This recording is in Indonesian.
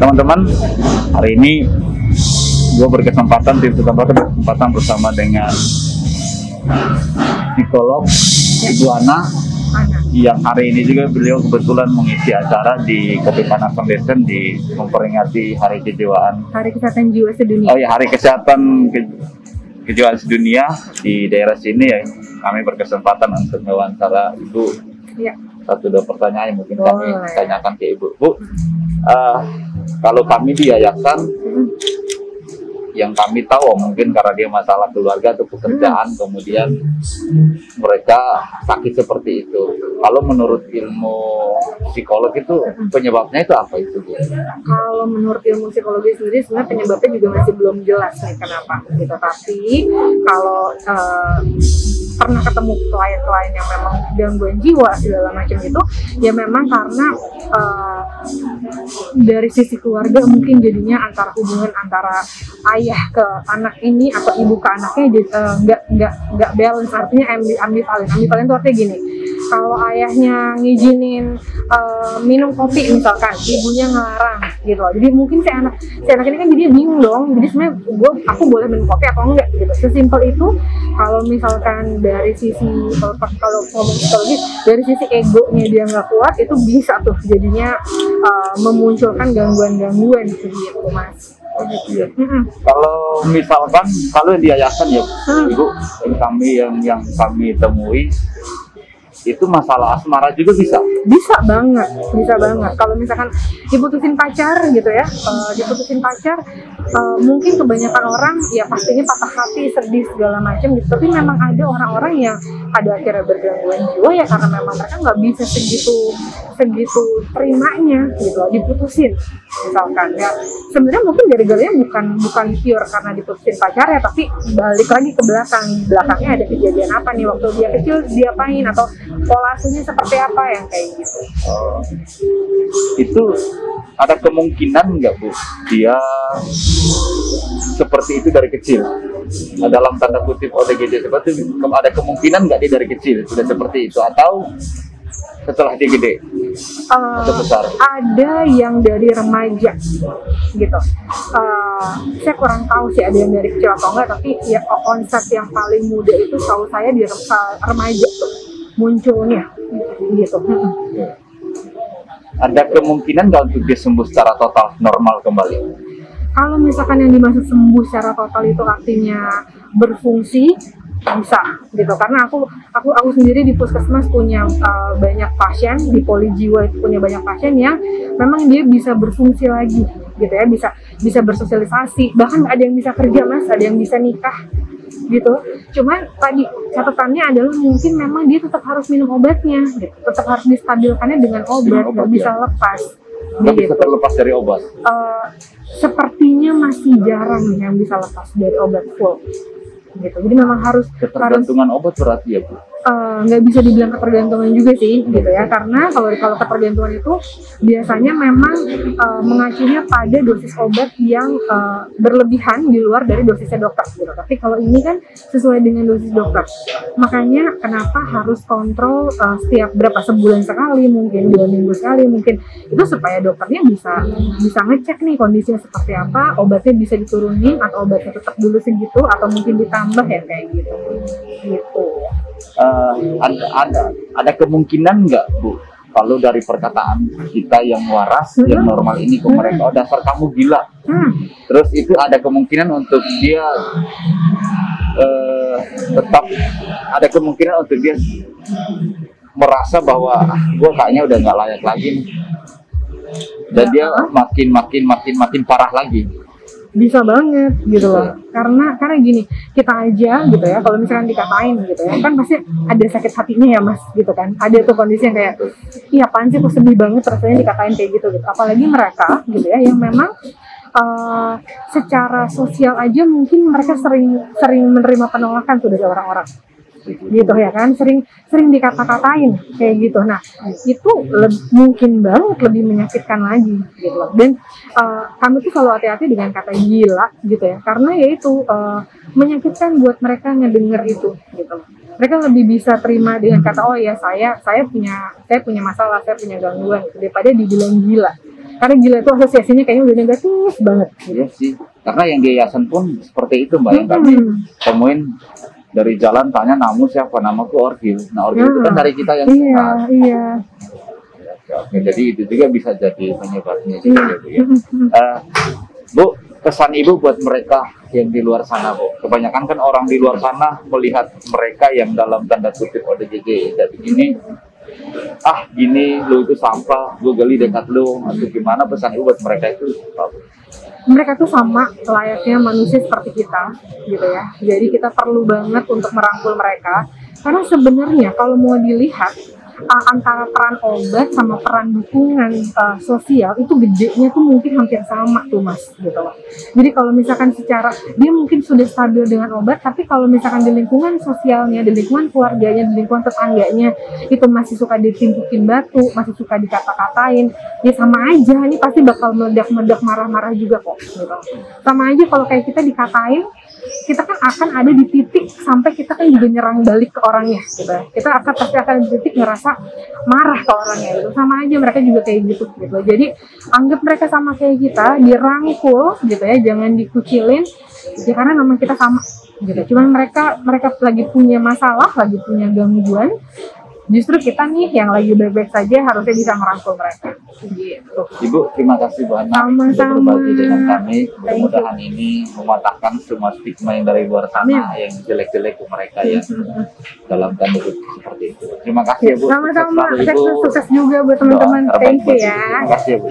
Teman-teman, hari ini gue berkesempatan bersama dengan psikolog Ibu Ana, yang hari ini juga beliau kebetulan mengisi acara di Kopi Panas Foundation di memperingati Hari Kejiwaan. Hari Kesehatan Jiwa Sedunia. Oh ya, Hari Kesehatan Kejiwaan Sedunia di daerah sini ya. Kami berkesempatan untuk mewawancara Ibu. Ya. 1-2 pertanyaan yang mungkin kami tanyakan ke Ibu. Bu, kalau kami di yayasan, yang kami tahu mungkin karena dia masalah keluarga atau pekerjaan, kemudian mereka sakit seperti itu. Kalau menurut ilmu psikolog itu penyebabnya itu apa itu, Bu? Kalau menurut ilmu psikologi sendiri sebenarnya penyebabnya juga masih belum jelas nih kenapa gitu. Tapi kalau pernah ketemu klien-klien yang memang gangguan jiwa segala macam itu, ya memang karena dari sisi keluarga mungkin jadinya antara hubungan antara ayah ke anak ini atau ibu ke anaknya nggak balance, artinya ambivalen. Ambivalen itu artinya gini, kalau ayahnya ngizinin minum kopi misalkan, ibunya ngelarang gitu loh. Jadi mungkin si anak ini kan jadi bingung dong. Jadi sebenarnya aku boleh minum kopi atau enggak gitu. Sesimpel itu. Kalau misalkan dari sisi kalau ngomong psikologi, dari sisi egonya dia nggak kuat, itu bisa tuh jadinya memunculkan gangguan-gangguan gitu Mas. Oh gitu ya. Kalau misalkan kalau di yayasan ya Ibu, yang kami temui itu masalah asmara juga bisa banget. Kalau misalkan diputusin pacar gitu ya, mungkin kebanyakan orang ya pastinya patah hati, sedih segala macam gitu. Tapi memang ada orang-orang yang pada akhirnya bergangguan jiwa ya karena memang mereka nggak bisa segitu terimanya gitu, diputusin misalkan ya. Sebenarnya mungkin gara-garanya bukan pure karena diputusin pacar ya, tapi balik lagi ke belakangnya ada kejadian apa nih waktu dia kecil, dia apain atau pola asuhnya seperti apa yang kayak gitu. Itu ada kemungkinan nggak Bu dia seperti itu dari kecil? Dalam tanda kutip ODGJ seperti itu, ada kemungkinan nggak dia dari kecil sudah seperti itu atau setelah dia gede atau besar? Ada yang dari remaja gitu. Saya kurang tahu sih ada yang dari kecil atau enggak, tapi ya onset yang paling muda itu tahu saya di remaja tuh munculnya gitu. Ada kemungkinan nggak untuk dia sembuh secara total normal kembali? Kalau misalkan yang dimaksud sembuh secara total itu artinya berfungsi, bisa gitu. Karena aku sendiri di puskesmas punya banyak pasien, di poli jiwa itu punya banyak pasien yang memang dia bisa berfungsi lagi gitu ya, bisa bersosialisasi, bahkan ada yang bisa kerja Mas, ada yang bisa nikah gitu. Cuman tadi catatannya adalah mungkin memang dia tetap harus minum obatnya gitu. Tetap harus distabilkannya dengan obat, nggak bisa lepas. Nggak bisa terlepas dari obat? Sepertinya masih jarang yang bisa lepas dari obat full gitu. Jadi memang harus ketergantungan obat berarti ya Bu? Nggak bisa dibilang ketergantungan juga sih gitu ya, karena kalau ketergantungan itu biasanya memang mengacunya pada dosis obat yang berlebihan di luar dari dosisnya dokter gitu. Tapi kalau ini kan sesuai dengan dosis dokter, makanya kenapa harus kontrol setiap berapa, sebulan sekali, mungkin 2 minggu sekali mungkin, itu supaya dokternya bisa ngecek nih kondisinya seperti apa, obatnya bisa diturunin atau obatnya tetap dulu segitu atau mungkin ditambah ya kayak gitu. Ada kemungkinan nggak Bu kalau dari perkataan kita yang waras, yang normal ini ke mereka, oh dasar kamu gila, terus itu ada kemungkinan untuk dia tetap ada kemungkinan untuk dia merasa bahwa gue kayaknya udah nggak layak lagi nih, dan dia makin parah lagi. Bisa banget gitu loh, karena gini, kita aja gitu ya, kalau misalkan dikatain gitu ya, kan pasti ada sakit hatinya ya Mas gitu kan, ada tuh kondisi yang kayak, iya apaan sih kok sedih banget rasanya dikatain kayak gitu. Apalagi mereka gitu ya yang memang secara sosial aja mungkin mereka sering menerima penolakan tuh dari orang-orang gitu ya kan, sering dikata-katain kayak gitu. Nah itu mungkin banget lebih menyakitkan lagi gitu loh. Dan kami tuh selalu hati-hati dengan kata gila gitu ya, karena ya itu menyakitkan buat mereka ngedenger itu gitu loh. Mereka lebih bisa terima dengan kata, oh ya saya punya masalah, saya punya gangguan gitu, daripada dibilang gila Karena gila tuh asosiasinya kayaknya udah negatif banget. Iya sih, karena yang di yayasan pun seperti itu Mbak, yang kami temuin dari jalan tanya namu siapa, namaku Orgil. Nah Orgil itu kan dari kita yang Iya, sehat. iya. Oke, jadi itu juga bisa jadi penyebabnya juga Bu ya. Bu, pesan Ibu buat mereka yang di luar sana Bu. Kebanyakan kan orang di luar sana melihat mereka yang dalam tanda kutip ODGJ jadi begini. Ah gini lu itu sampah, gue gali dekat lu atau gimana, pesan Ibu buat mereka itu apa? Mereka tuh sama layaknya manusia seperti kita gitu ya. Jadi kita perlu banget untuk merangkul mereka karena sebenarnya kalau mau dilihat antara peran obat sama peran dukungan sosial itu gedenya tuh mungkin hampir sama tuh Mas gitu loh. Jadi kalau misalkan secara dia mungkin sudah stabil dengan obat, tapi kalau misalkan di lingkungan sosialnya, di lingkungan keluarganya, di lingkungan tetangganya itu masih suka ditimpukin batu, masih suka dikata-katain, ya sama aja, ini pasti bakal meledak-meledak, marah-marah juga kok gitu. Sama aja kalau kayak kita dikatain, kita kan akan ada di titik sampai kita kan juga nyerang balik ke orangnya gitu ya. Kita pasti akan di titik ngerasa marah ke orangnya gitu. Sama aja mereka juga kayak gitu gitu. Jadi anggap mereka sama kayak kita, dirangkul gitu ya, jangan dikucilin ya karena memang kita sama gitu. Cuman mereka lagi punya masalah, lagi punya gangguan. Justru kita nih yang lagi baik-baik saja harusnya bisa merangkul mereka gitu. Ibu, terima kasih banyak sudah berbagi dengan kami. Mudah-mudahan ini mematahkan semua stigma yang dari luar sana yang jelek-jelek ke mereka ya dalam tanda kutip seperti itu. Terima kasih ya Bu. Sama-sama, sukses juga buat teman-teman. Thank you ya. Terima kasih ya Bu.